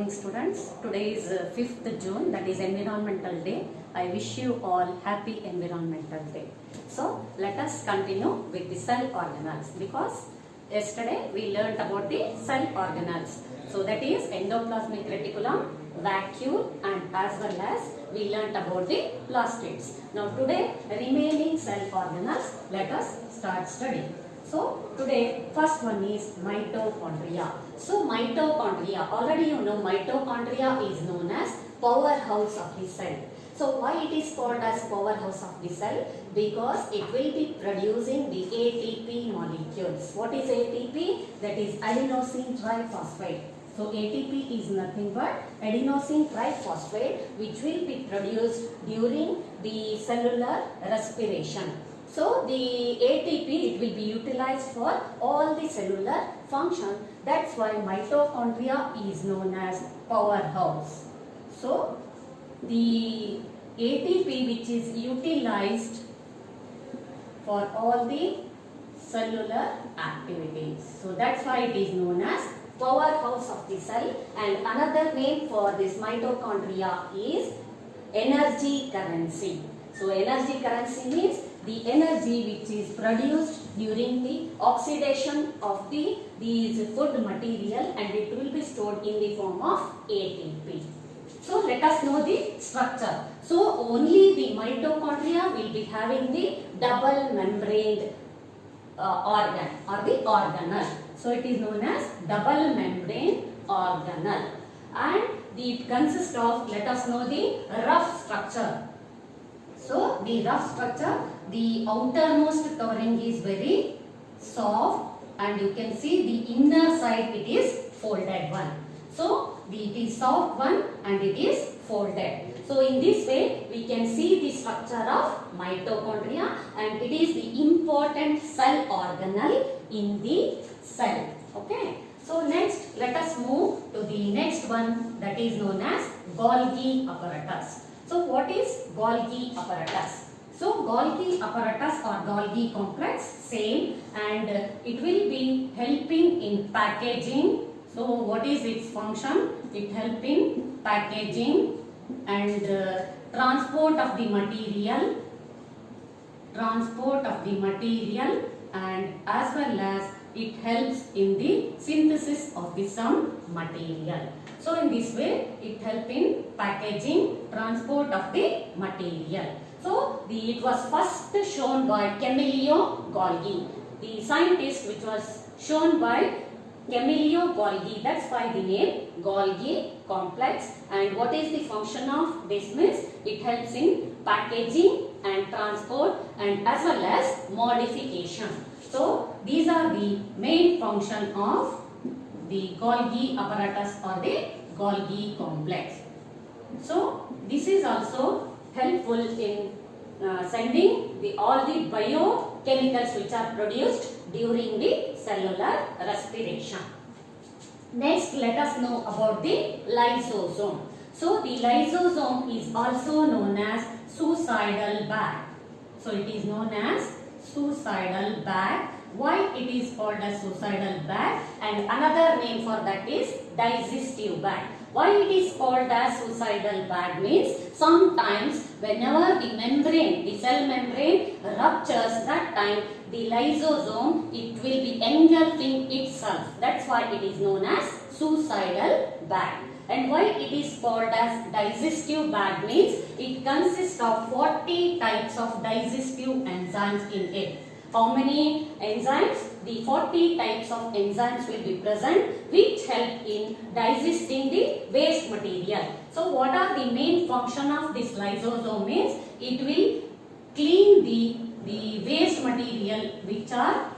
morning students. Today is 5th June, that is Environmental Day. I wish you all happy Environmental Day. So let us continue with the cell organelles, because yesterday we learnt about the cell organelles. So that is endoplasmic reticulum, vacuole, and as well as we learnt about the plastids. Now today remaining cell organelles, let us start studying. So today first one is mitochondria. So mitochondria, already you know mitochondria is known as powerhouse of the cell. So why it is called as powerhouse of the cell? Because it will be producing the ATP molecules. What is ATP? That is adenosine triphosphate. So ATP is nothing but adenosine triphosphate, which will be produced during the cellular respiration. So the ATP, it will be utilized for all the cellular function. That's why mitochondria is known as powerhouse. So the ATP which is utilized for all the cellular activities. So that's why it is known as powerhouse of the cell. And another name for this mitochondria is energy currency. So energy currency means the energy which is produced during the oxidation of these food material, and it will be stored in the form of ATP. So let us know the structure. So only the mitochondria will be having the double membraned organ or the organelle. So it is known as double membrane organelle, and it consists of, let us know the rough structure. So the rough structure, the outermost covering is very soft, and you can see the inner side, it is folded one. So it is soft one and it is folded. So in this way we can see the structure of mitochondria, and it is the important cell organelle in the cell. Okay. So next let us move to the next one, that is known as Golgi apparatus. So what is Golgi apparatus? So Golgi apparatus or Golgi complex, same, and it will be helping in packaging. So what is its function? It helps in packaging and transport of the material, and as well as it helps in the synthesis of the some material. So in this way it helps in packaging, transport of the material. So it was first shown by Camillo Golgi, the scientist which was shown by Camillo Golgi. That's why the name Golgi complex. And what is the function of this means? It helps in packaging and transport, and as well as modification. So these are the main function of the Golgi apparatus or the Golgi complex. So this is also helpful in sending all the biochemicals which are produced during the cellular respiration. Next, let us know about the lysosome. So the lysosome is also known as suicidal bag. So it is known as suicidal bag. Why it is called as suicidal bag? And another name for that is digestive bag. Why it is called as suicidal bag means sometimes whenever the membrane, the cell membrane ruptures, that time the lysosome, it will be engulfing itself. That's why it is known as suicidal bag. And why it is called as digestive bag means it consists of 40 types of digestive enzymes in it. How many enzymes? The 40 types of enzymes will be present, which help in digesting the waste material. So what are the main function of this lysosome means? It will clean the waste material which are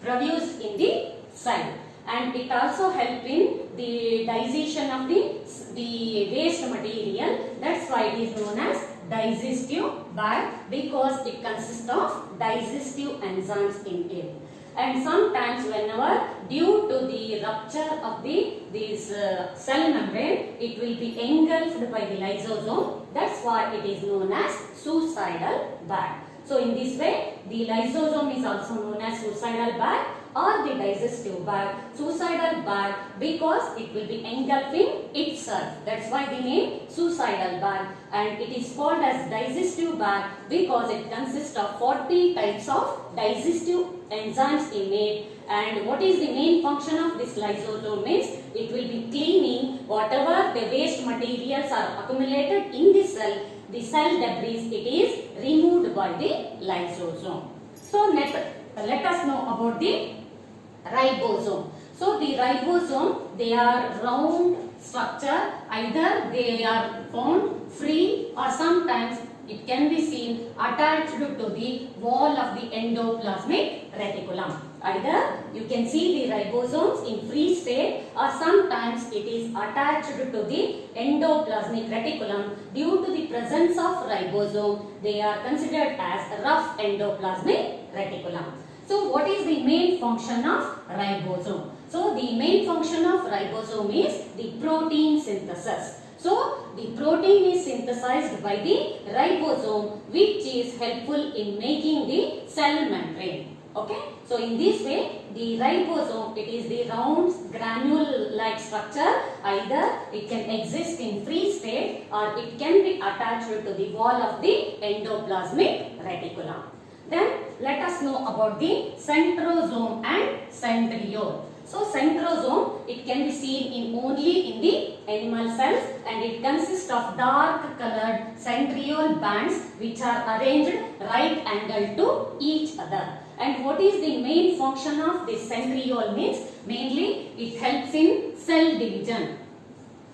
produced in the cell, and it also help in the digestion of the waste material. That's why it is known as digestive bag, because it consists of digestive enzymes in it. And sometimes whenever due to the rupture of this cell membrane, it will be engulfed by the lysosome. That's why it is known as suicidal bag. So in this way the lysosome is also known as suicidal bag, or the digestive bag, suicidal bag, because it will be engulfing itself. That's why the name suicidal bag, and it is called as digestive bag because it consists of 40 types of digestive enzymes in it. And what is the main function of this lysosome means it will be cleaning whatever the waste materials are accumulated in the cell debris, it is removed by the lysosome. So let us know about the ribosome. So the ribosome, they are round structure, either they are found free or sometimes it can be seen attached to the wall of the endoplasmic reticulum. Either you can see the ribosomes in free state or sometimes it is attached to the endoplasmic reticulum. Due to the presence of ribosome, they are considered as rough endoplasmic reticulum. So what is the main function of ribosome? So the main function of ribosome is the protein synthesis. So the protein is synthesized by the ribosome, which is helpful in making the cell membrane. Okay, so in this way the ribosome, it is the round granule like structure. Either it can exist in free state or it can be attached to the wall of the endoplasmic reticulum. Then let us know about the centrosome and centriole. So centrosome, it can be seen only in the animal cells, and it consists of dark colored centriole bands which are arranged right angle to each other. And what is the main function of this centriole means? Mainly it helps in cell division.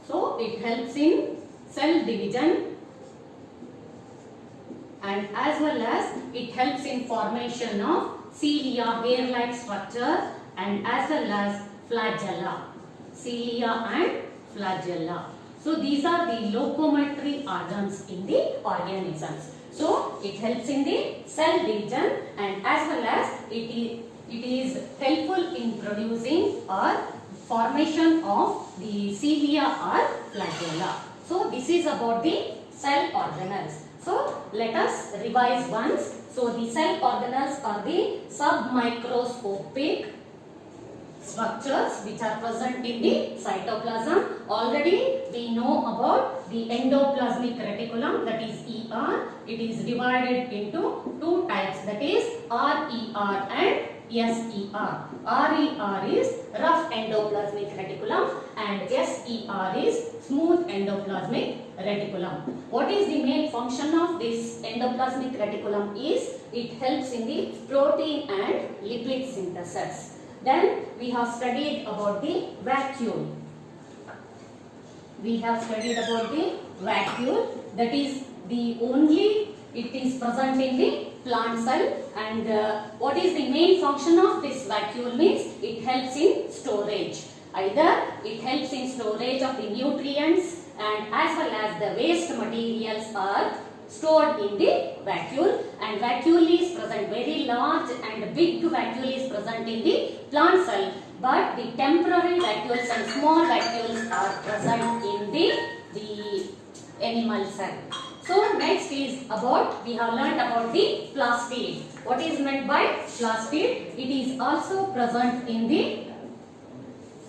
So it helps in cell division, and as well as it helps in formation of cilia, hair-like structure, and as well as flagella, cilia and flagella. So these are the locomotory organs in the organisms. So it helps in the cell division, and as well as it is helpful in producing or formation of the cilia or flagella. So this is about the cell organelles. So let us revise once. So the cell organelles are the submicroscopic structures which are present in the cytoplasm. Already we know about the endoplasmic reticulum, that is ER. It is divided into two types, that is RER and SER. RER is rough endoplasmic reticulum and SER is smooth endoplasmic reticulum. What is the main function of this endoplasmic reticulum is it helps in the protein and lipid synthesis. Then we have studied about the vacuole. We have studied about the vacuole, that is the only, it is present in the plant cell, and what is the main function of this vacuole means it helps in storage. Either it helps in storage of the nutrients and as well as the waste materials are stored in the vacuole, and vacuole is present, very large and big vacuole is present in the plant cell, but the temporary vacuoles and small vacuoles are present in the animal cell. So next is about, we have learnt about the plastid. What is meant by plastid? It is also present in the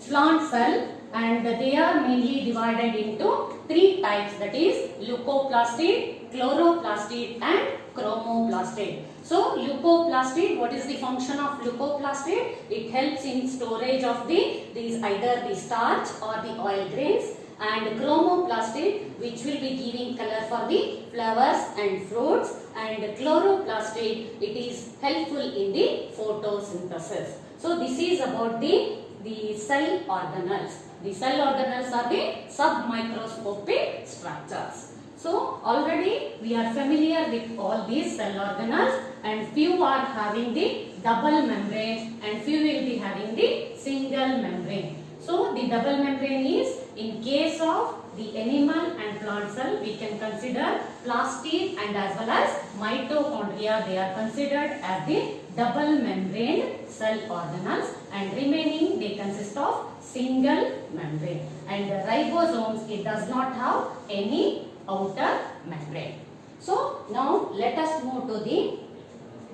plant cell, and they are mainly divided into three types, that is leucoplastid, chloroplastid and chromoplastid. So leucoplastid, what is the function of leucoplastid? It helps in storage of these either the starch or the oil grains, and chromoplastid which will be giving color for the flowers and fruits, and chloroplastid, it is helpful in the photosynthesis. So this is about the cell organelles. The cell organelles are the submicroscopic structures. So already we are familiar with all these cell organelles, and few are having the double membrane and few will be having the single membrane. So the double membrane is, in case of the animal and plant cell, we can consider plastid and as well as mitochondria, they are considered as the double membrane cell organelles, and remaining they consist of single membrane. And the ribosomes, it does not have any outer membrane. So now let us move to the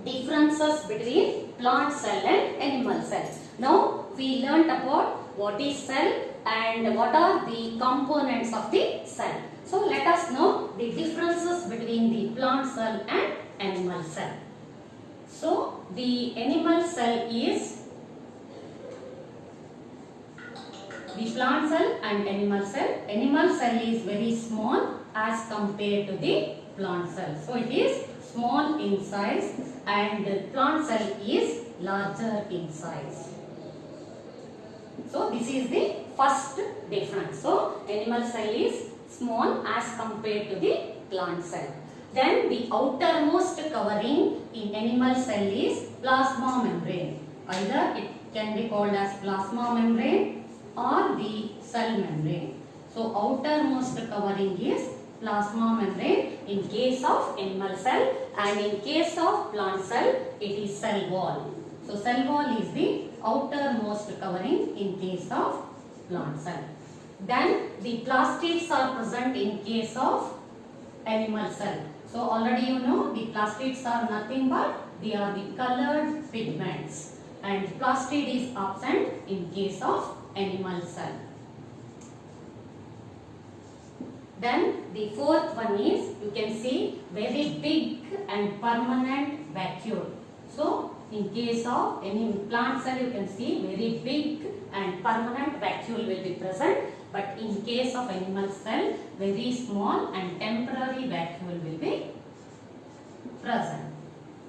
differences between plant cell and animal cell. Now we learnt about what is cell and what are the components of the cell. So let us know the differences between the plant cell and animal cell. So the animal cell is the plant cell and animal cell. Animal cell is very small as compared to the plant cell. So it is small in size and plant cell is larger in size. So this is the first difference. So animal cell is small as compared to the plant cell. Then the outermost covering in animal cell is plasma membrane. Either it can be called as plasma membrane or the cell membrane. So outermost covering is plasma membrane in case of animal cell, and in case of plant cell it is cell wall. So cell wall is the outermost covering in case of plant cell. Then the plastids are present in case of animal cell. So already you know the plastids are nothing but they are the colored pigments, and plastid is absent in case of animal cell. Then the fourth one is, you can see, very big and permanent vacuole. So in case of any plant cell you can see very big and permanent vacuole will be present, but in case of animal cell very small and temporary vacuole will be present.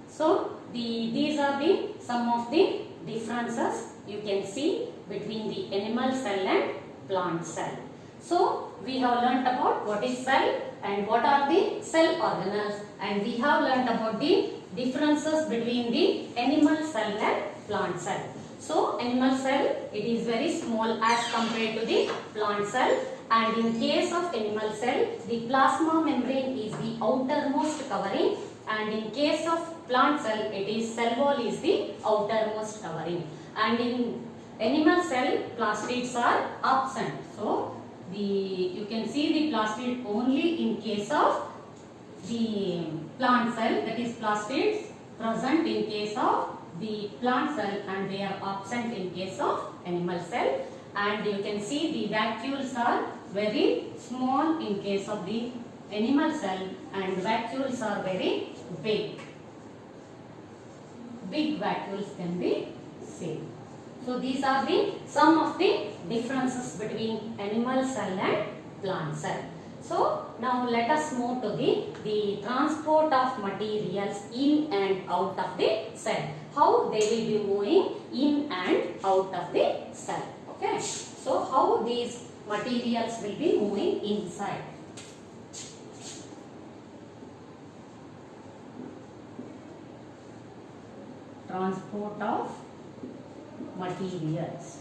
So these are the some of the differences you can see between the animal cell and plant cell. So we have learnt about what is cell and what are the cell organelles, and we have learnt about the differences between the animal cell and plant cell. So animal cell, it is very small as compared to the plant cell, and in case of animal cell the plasma membrane is the outermost covering, and in case of plant cell it is cell wall is the outermost covering, and in animal cell plastids are absent. So you can see the plastid only in case of the plant cell, that is plastids present in case of the plant cell and they are absent in case of animal cell, and you can see the vacuoles are very small in case of the animal cell and vacuoles are very big. Big vacuoles can be seen. So these are the some of the differences between animal cell and plant cell. So now let us move to the transport of materials in and out of the cell. How they will be moving in and out of the cell. Okay. So how these materials will be moving inside. Transport of materials.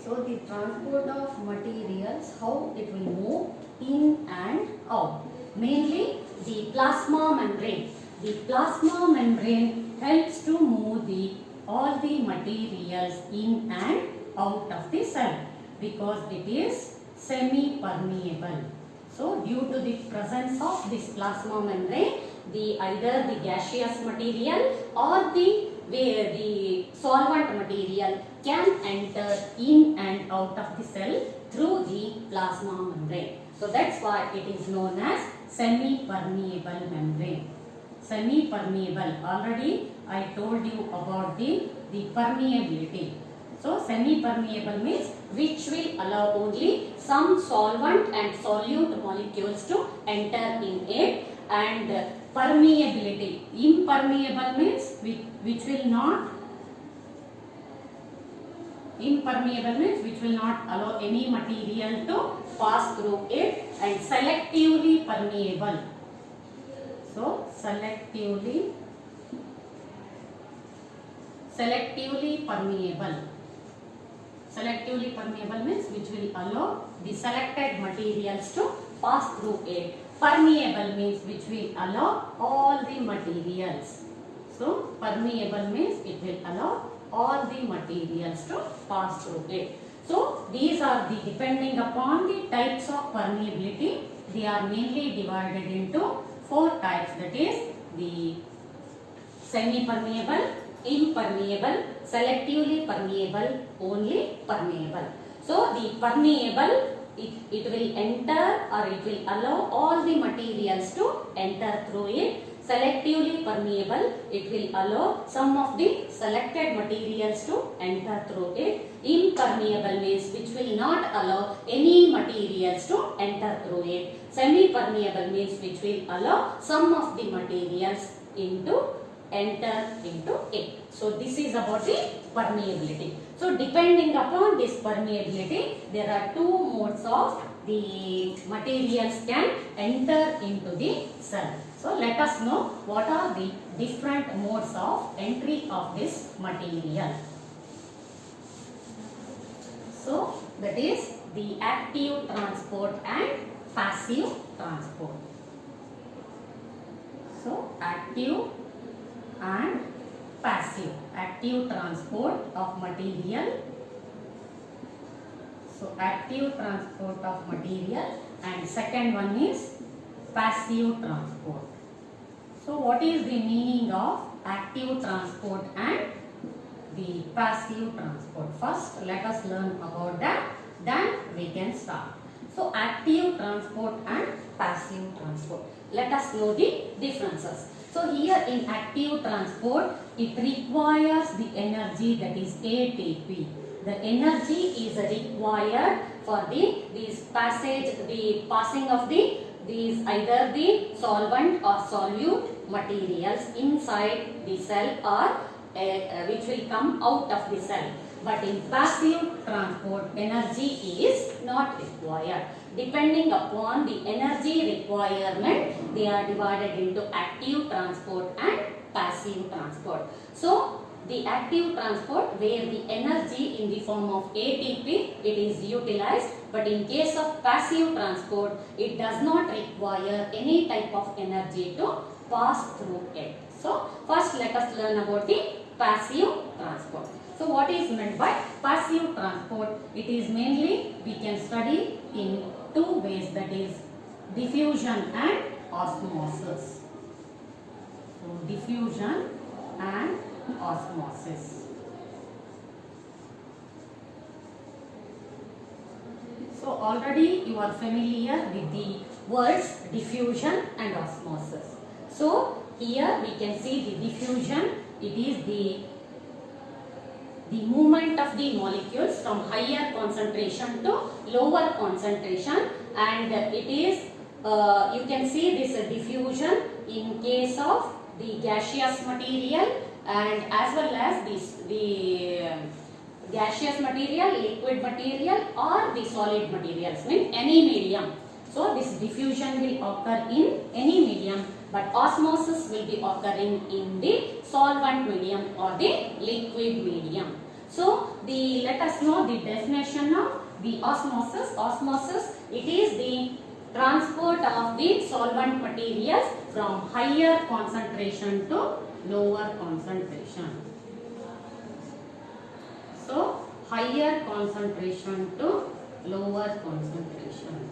So the transport of materials, how it will move in and out. Mainly the plasma membrane. The plasma membrane helps to move all the materials in and out of the cell because it is semi-permeable. So due to the presence of this plasma membrane, either the gaseous material or the solvent material can enter in and out of the cell through the plasma membrane. So that's why it is known as semi-permeable membrane. Semi-permeable, already I told you about the permeability. So semi-permeable means which will allow only some solvent and solute molecules to enter in it, and permeability. Impermeable means which will not allow any material to pass through it, and selectively permeable. So selectively permeable. Selectively permeable means which will allow the selected materials to pass through it. Permeable means which will allow all the materials. So permeable means it will allow all the materials to pass through it. So these are depending upon the types of permeability, they are mainly divided into 4 types, that is the semi-permeable, impermeable, selectively permeable, only permeable. So the permeable, it will enter or it will allow all the materials to enter through it. Selectively permeable, it will allow some of the selected materials to enter through it. Impermeable means which will not allow any materials to enter through it. Semi-permeable means which will allow some of the materials enter into it. So this is about the permeability. So depending upon this permeability, there are two modes of the materials can enter into the cell. So let us know what are the different modes of entry of this material. So that is the active transport and passive transport. So active and passive. Active transport of material. So active transport of material, and second one is passive transport. So what is the meaning of active transport and the passive transport? First let us learn about that, then we can start. So active transport and passive transport. Let us know the differences. So here in active transport, it requires the energy, that is ATP. The energy is required for the passing of these either the solvent or solute materials inside the cell or which will come out of the cell. But in passive transport, energy is not required. Depending upon the energy requirement, they are divided into active transport and passive transport. So the active transport, where the energy in the form of ATP, it is utilized, but in case of passive transport, it does not require any type of energy to pass through it. So first let us learn about the passive transport. So what is meant by passive transport? It is mainly we can study in two ways, that is diffusion and osmosis. So diffusion and osmosis. So already you are familiar with the words diffusion and osmosis. So here we can see the diffusion. It is the movement of the molecules from higher concentration to lower concentration, and it is you can see this diffusion in case of the gaseous material and as well as the gaseous material, liquid material or the solid materials, mean any medium. So this diffusion will occur in any medium, but osmosis will be occurring in the solvent medium or the liquid medium. So let us know the definition of the osmosis. Osmosis, it is the transport of the solvent materials from higher concentration to lower concentration. So higher concentration to lower concentration.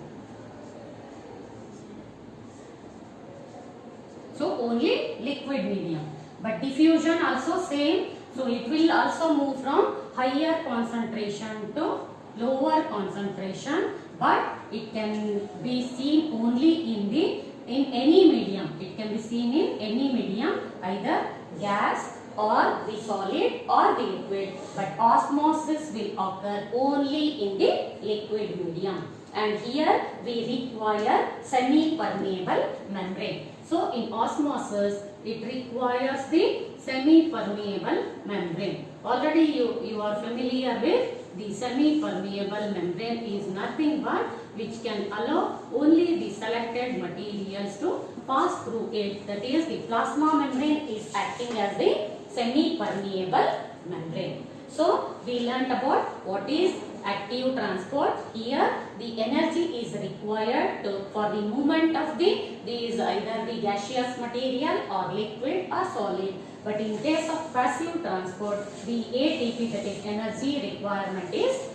So only liquid medium, but diffusion also same. So it will also move from higher concentration to lower concentration, but it can be seen only in any medium. It can be seen in any medium, either gas or the solid or the liquid, but osmosis will occur only in the liquid medium. And here we require semi-permeable membrane. So in osmosis, it requires the semi-permeable membrane. Already you are familiar with the semi-permeable membrane is nothing but which can allow only the selected materials to pass through it. That is, the plasma membrane is acting as the semi-permeable membrane. So we learnt about what is active transport. Here the energy is required for the movement of these either the gaseous material or liquid or solid. But in case of passive transport, the ATP, that is energy requirement, is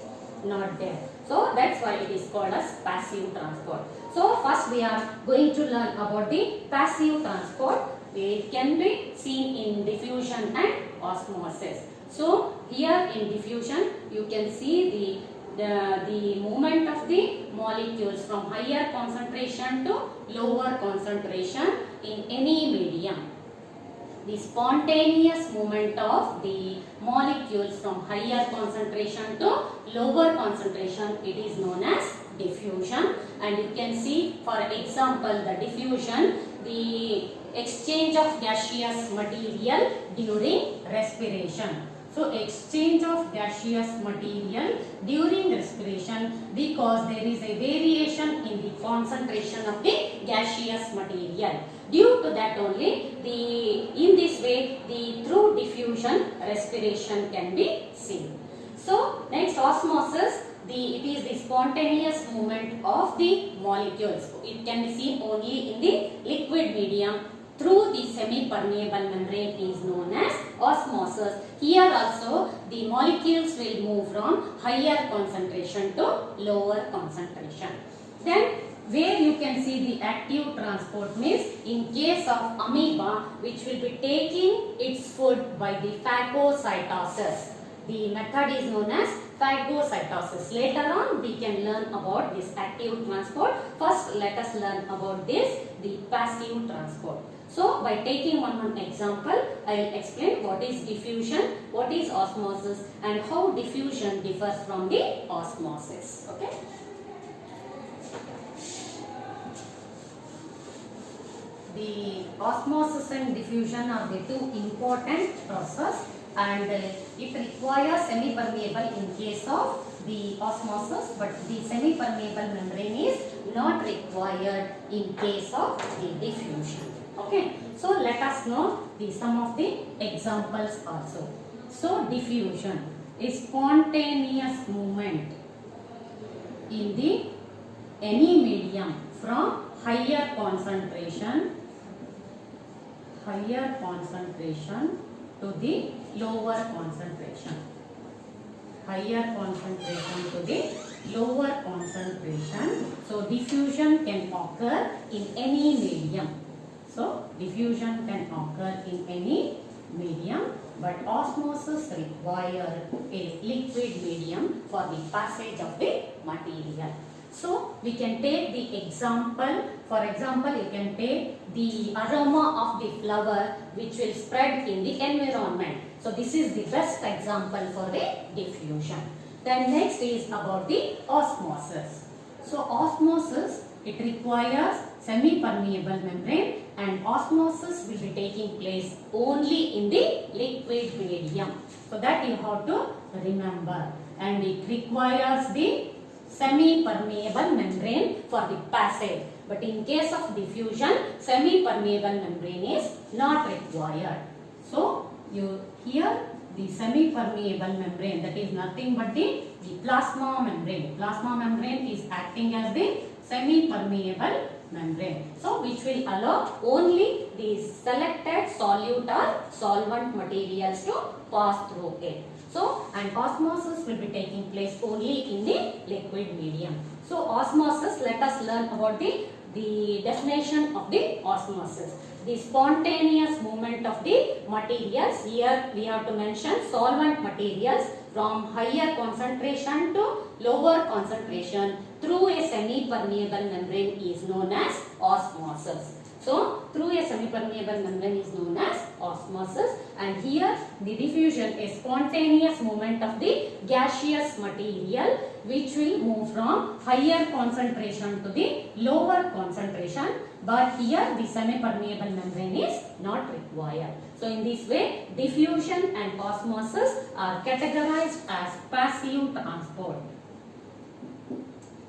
not there. So that's why it is called as passive transport. So first we are going to learn about the passive transport. It can be seen in diffusion and osmosis. So here in diffusion, you can see the movement of the molecules from higher concentration to lower concentration in any medium. The spontaneous movement of the molecules from higher concentration to lower concentration, it is known as diffusion. And you can see, for example, the diffusion, the exchange of gaseous material during respiration. So exchange of gaseous material during respiration, because there is a variation in the concentration of the gaseous material. Due to that only, in this way, through diffusion respiration can be seen. So next, osmosis. It is the spontaneous movement of the molecules. It can be seen only in the liquid medium through the semi-permeable membrane, is known as osmosis. Here also the molecules will move from higher concentration to lower concentration. Then where you can see the active transport means in case of amoeba, which will be taking its food by the phagocytosis. The method is known as phagocytosis. Later on we can learn about this active transport. First let us learn about this, the passive transport. So by taking one example, I will explain what is diffusion, what is osmosis, and how diffusion differs from the osmosis. Okay. The osmosis and diffusion are the two important processes, and it requires semi-permeable in case of the osmosis, but the semi-permeable membrane is not required in case of the diffusion. Okay, so let us know some of the examples also. So diffusion is spontaneous movement in the any medium from higher concentration to the lower concentration. Higher concentration to the lower concentration. So diffusion can occur in any medium. So diffusion can occur in any medium, but osmosis require a liquid medium for the passage of the material. So we can take the example. For example, you can take the aroma of the flower which will spread in the environment. So this is the best example for the diffusion. Then next is about the osmosis. So osmosis, it requires semi-permeable membrane, and osmosis will be taking place only in the liquid medium. So that you have to remember. And it requires the semi-permeable membrane for the passage. But in case of diffusion, semi-permeable membrane is not required. So here the semi-permeable membrane, that is nothing but the plasma membrane. Plasma membrane is acting as the semi-permeable membrane. So which will allow only the selected solute or solvent materials to pass through it. So, and osmosis will be taking place only in the liquid medium. So osmosis, let us learn about the definition of the osmosis. The spontaneous movement of the materials. Here we have to mention solvent materials from higher concentration to lower concentration through a semi-permeable membrane is known as osmosis. So through a semi-permeable membrane is known as osmosis, and here the diffusion is spontaneous movement of the gaseous material which will move from higher concentration to the lower concentration, but here the semi-permeable membrane is not required. So in this way, diffusion and osmosis are categorized as passive transport.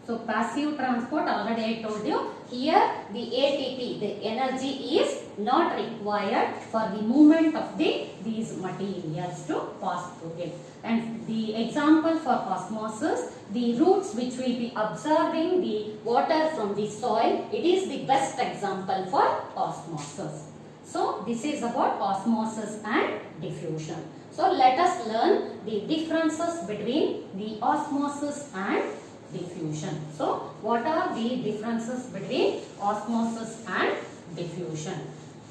So passive transport, already I told you, here the ATP, the energy is not required for the movement of these materials to pass through it. And the example for osmosis, the roots which will be absorbing the water from the soil, it is the best example for osmosis. So this is about osmosis and diffusion. So let us learn the differences between the osmosis and diffusion. So what are the differences between osmosis and diffusion?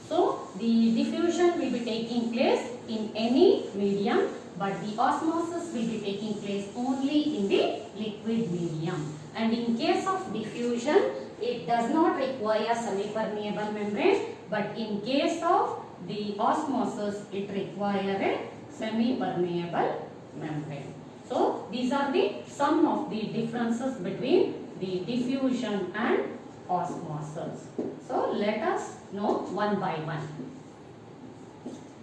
So the diffusion will be taking place in any medium, but the osmosis will be taking place only in the liquid medium. And in case of diffusion, it does not require semi-permeable membrane, but in case of the osmosis, it requires a semi-permeable membrane. So these are the some of the differences between the diffusion and osmosis. So let us know one by one.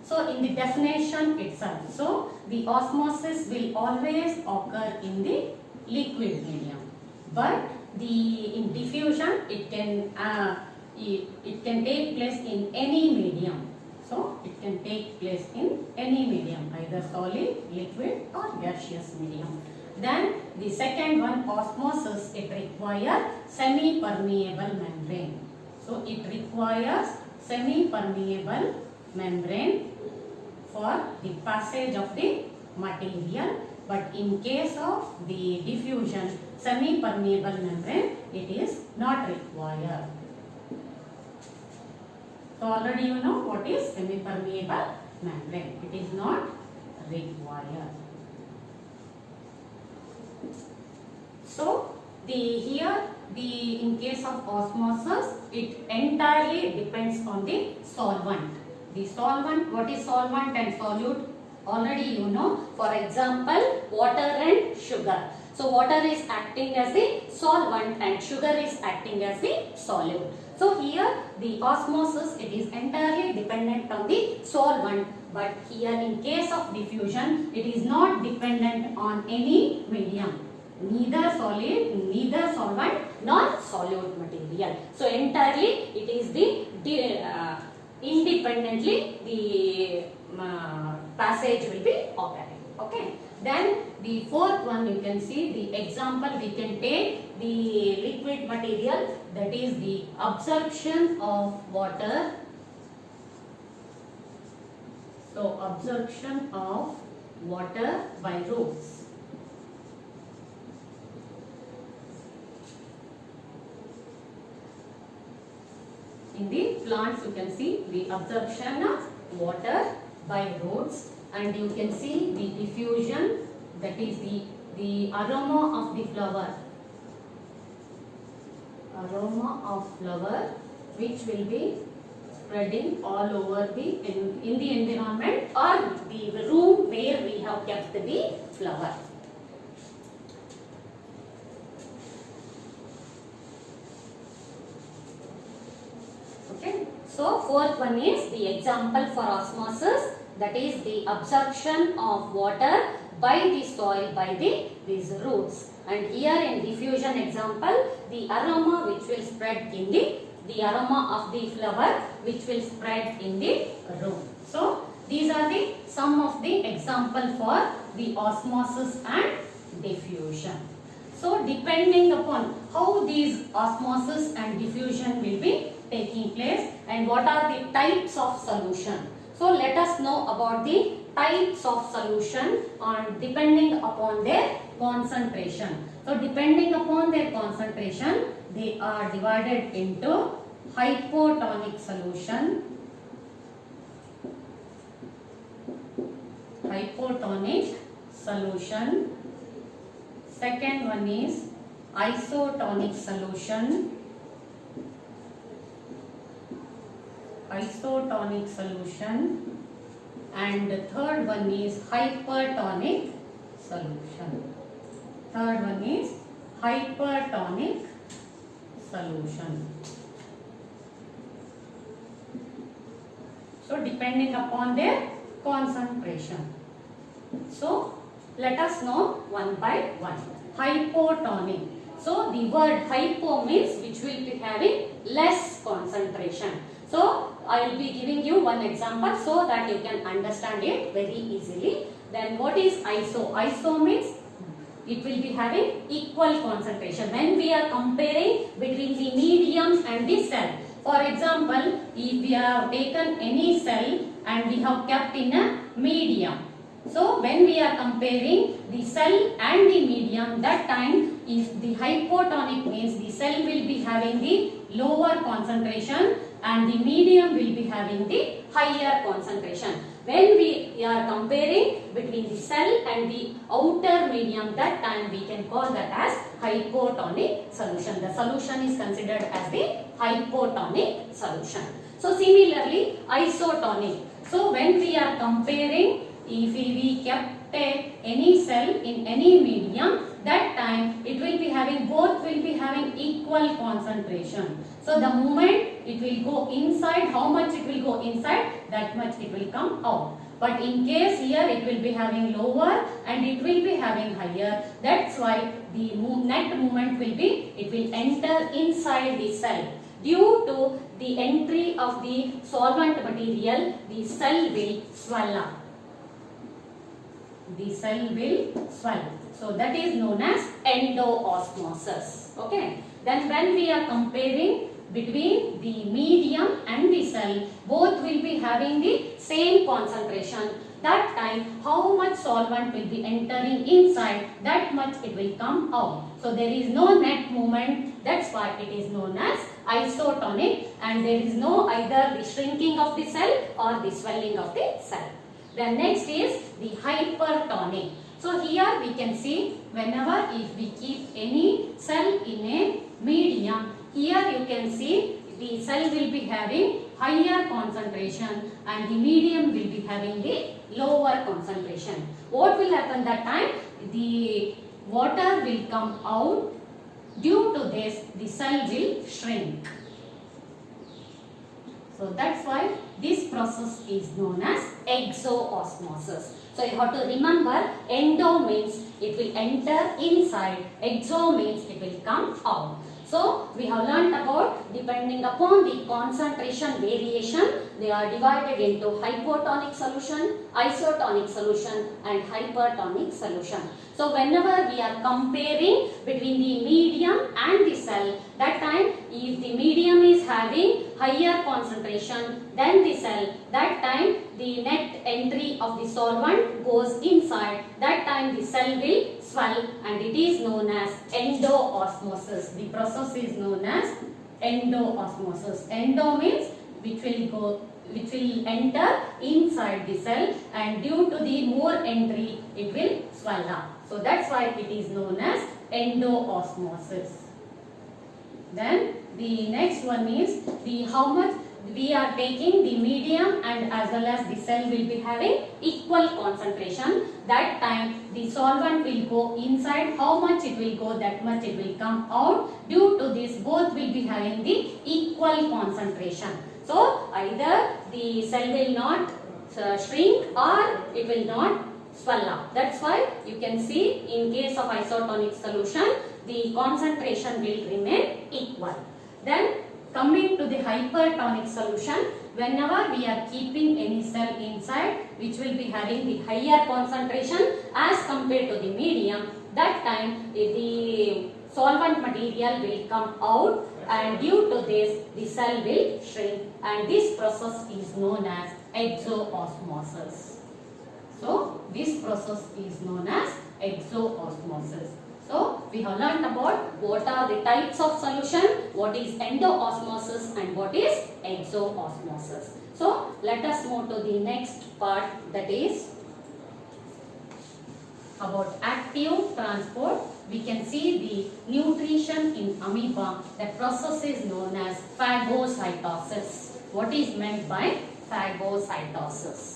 So in the definition itself, so the osmosis will always occur in the liquid medium, but in diffusion it can take place in any medium. So it can take place in any medium, either solid, liquid or gaseous medium. Then the second one, osmosis, it requires semi-permeable membrane. So it requires semi-permeable membrane for the passage of the material, but in case of the diffusion, semi-permeable membrane, it is not required. So already you know what is semi-permeable membrane. It is not required. So in case of osmosis, it entirely depends on the solvent. The solvent, what is solvent and solute? Already you know. For example, water and sugar. So water is acting as the solvent and sugar is acting as the solute. So here the osmosis, it is entirely dependent on the solvent, but here in case of diffusion, it is not dependent on any medium, neither solid, neither solvent nor solute material. So entirely it is the independently the passage will be occurring. Okay. Then the fourth one, you can see the example we can take the liquid material, that is the absorption of water. So absorption of water by roots. In the plants you can see the absorption of water by roots, and you can see the diffusion, that is the aroma of the flower. Aroma of flower which will be spreading all over in the environment or the room where we have kept the flower. Okay. So fourth one is the example for osmosis, that is the absorption of water by the soil by these roots. And here in diffusion example, the aroma which will spread in the aroma of the flower which will spread in the room. So these are the some of the example for the osmosis and diffusion. So depending upon how these osmosis and diffusion will be taking place and what are the types of solution. So let us know about the types of solution on depending upon their concentration. So depending upon their concentration, they are divided into hypotonic solution, second one is isotonic solution, and the third one is hypertonic solution. So depending upon their concentration. So let us know one by one. Hypotonic. So the word hypo means which will be having less concentration. So I will be giving you one example so that you can understand it very easily. Then what is iso? Iso means it will be having equal concentration. When we are comparing between the medium and the cell. For example, if we have taken any cell and we have kept in a medium. So when we are comparing the cell and the medium, that time is the hypotonic means the cell will be having the lower concentration and the medium will be having the higher concentration. When we are comparing between the cell and the outer medium, that time we can call that as hypotonic solution. The solution is considered as the hypotonic solution. So similarly, isotonic. So when we are comparing, if we kept any cell in any medium, that time it will be having, both will be having equal concentration. So the moment it will go inside, how much it will go inside, that much it will come out. But in case here it will be having lower and it will be having higher. That's why the net movement will be, it will enter inside the cell. Due to the entry of the solvent material, the cell will swell up. The cell will swell. So that is known as endoosmosis. Okay. Then when we are comparing between the medium and the cell, both will be having the same concentration. That time how much solvent will be entering inside, that much it will come out. So there is no net movement. That's why it is known as isotonic, and there is no either the shrinking of the cell or the swelling of the cell. Then next is the hypertonic. So here we can see, whenever if we keep any cell in a medium, here you can see the cell will be having higher concentration and the medium will be having the lower concentration. What will happen that time? The water will come out. Due to this, the cell will shrink. So that's why this process is known as exoosmosis. So you have to remember, endo means it will enter inside, exo means it will come out. So we have learnt about, depending upon the concentration variation, they are divided into hypotonic solution, isotonic solution and hypertonic solution. So whenever we are comparing between the medium and the cell, that time if the medium is having higher concentration than the cell, that time the net entry of the solvent goes inside, that time the cell will swell and it is known as endoosmosis. The process is known as endoosmosis. Endo means which will enter inside the cell, and due to the more entry it will swell up. So that's why it is known as endoosmosis. Then the next one is the how much we are taking the medium and as well as the cell will be having equal concentration. That time the solvent will go inside, how much it will go, that much it will come out. Due to this, both will be having the equal concentration. So either the cell will not shrink or it will not swell up. That's why you can see in case of isotonic solution, the concentration will remain equal. Then coming to the hypertonic solution, whenever we are keeping any cell inside which will be having the higher concentration as compared to the medium, that time the solvent material will come out and due to this the cell will shrink, and this process is known as exoosmosis. So this process is known as exoosmosis. So we have learnt about what are the types of solution, what is endoosmosis and what is exoosmosis. So let us move to the next part, that is about active transport. We can see the nutrition in amoeba. The process is known as phagocytosis. What is meant by phagocytosis?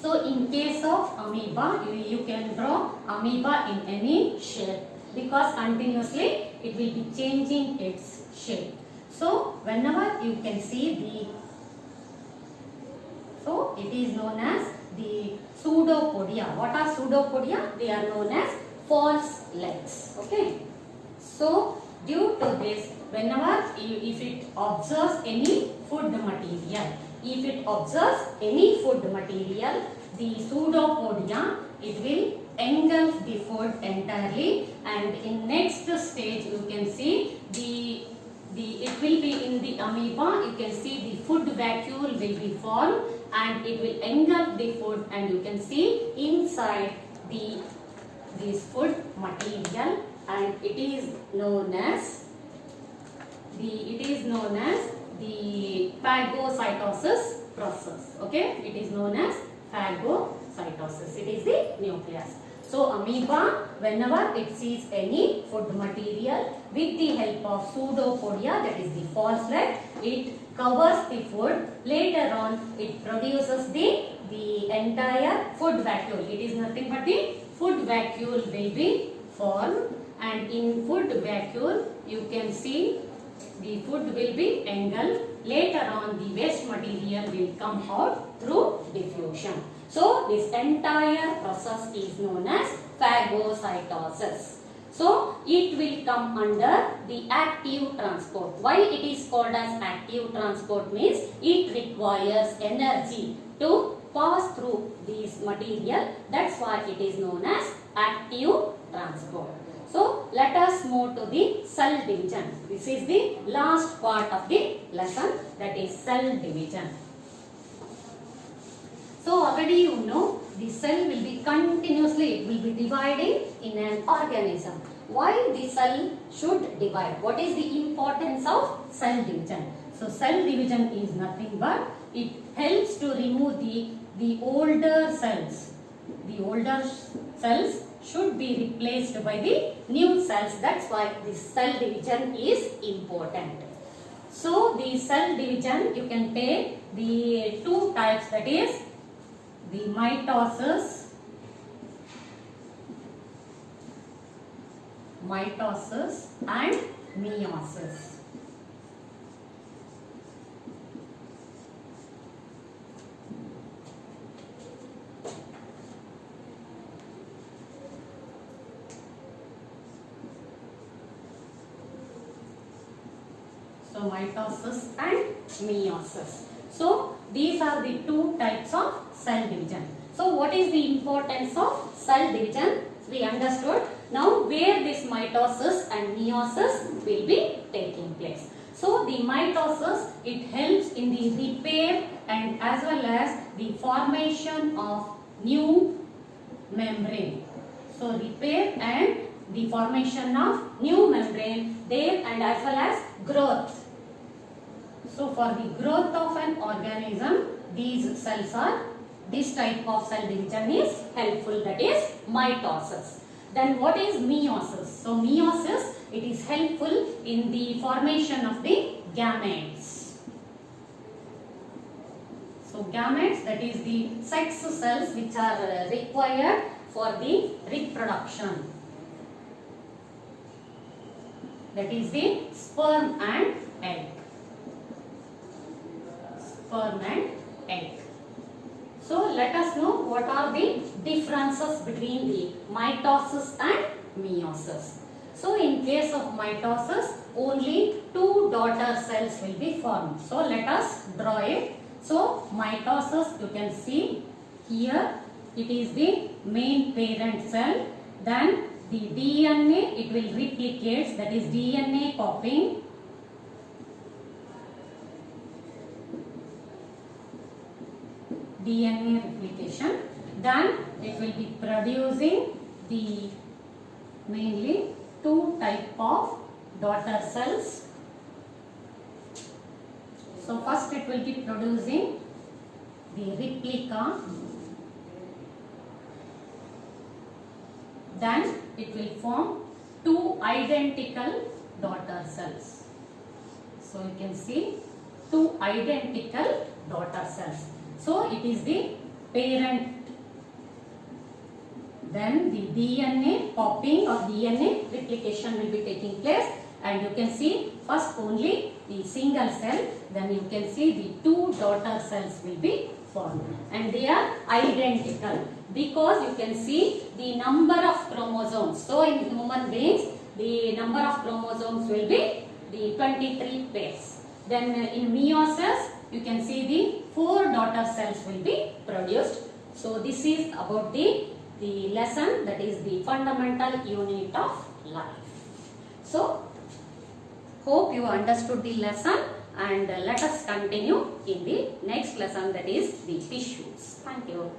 So in case of amoeba, you can draw amoeba in any shape because continuously it will be changing its shape. So whenever you can see so it is known as the pseudopodia. What are pseudopodia? They are known as false legs. Okay. So due to this, whenever if it observes any food material, the pseudopodia, it will engulf the food entirely, and in next stage you can see it will be in the amoeba, you can see the food vacuole will be formed and it will engulf the food, and you can see inside this food material, and it is known as it is known as the phagocytosis process. Okay, it is known as phagocytosis. It is the nucleus. So amoeba, whenever it sees any food material, with the help of pseudopodia, that is the false leg, it covers the food. Later on, it produces the entire food vacuole. It is nothing but the food vacuole will be formed, and in food vacuole you can see the food will be engulfed. Later on, the waste material will come out through diffusion. So this entire process is known as phagocytosis. So it will come under the active transport. Why it is called as active transport means it requires energy to pass through this material. That's why it is known as active transport. So let us move to the cell division. This is the last part of the lesson, that is cell division. So already you know the cell will be continuously, it will be dividing in an organism. Why the cell should divide? What is the importance of cell division? So cell division is nothing but it helps to remove the older cells. The older cells should be replaced by the new cells. That's why this cell division is important. So the cell division, you can take the two types, that is the mitosis and meiosis. So mitosis and meiosis. So these are the two types of cell division. So what is the importance of cell division? We understood. Now where this mitosis and meiosis will be taking place. So the mitosis, it helps in the repair and as well as the formation of new membrane. So repair and the formation of new membrane there, and as well as growth. So for the growth of an organism, these cells are, this type of cell division is helpful, that is mitosis. Then what is meiosis? So meiosis, it is helpful in the formation of the gametes. So gametes, that is the sex cells which are required for the reproduction. That is the sperm and egg. Sperm and egg. So let us know what are the differences between the mitosis and meiosis. So in case of mitosis, only two daughter cells will be formed. So let us draw it. So mitosis, you can see here, it is the main parent cell. Then the DNA, it will replicate, that is DNA copying. DNA replication. Then it will be producing the mainly two type of daughter cells. So first it will be producing the replica. Then it will form two identical daughter cells. So you can see two identical daughter cells. So it is the parent. Then the DNA copying or DNA replication will be taking place, and you can see first only the single cell, then you can see the two daughter cells will be formed, and they are identical because you can see the number of chromosomes. So in human beings, the number of chromosomes will be the 23 pairs. Then in meiosis, you can see the 4 daughter cells will be produced. So this is about the lesson, that is the fundamental unit of life. So hope you understood the lesson, and let us continue in the next lesson, that is the tissues. Thank you.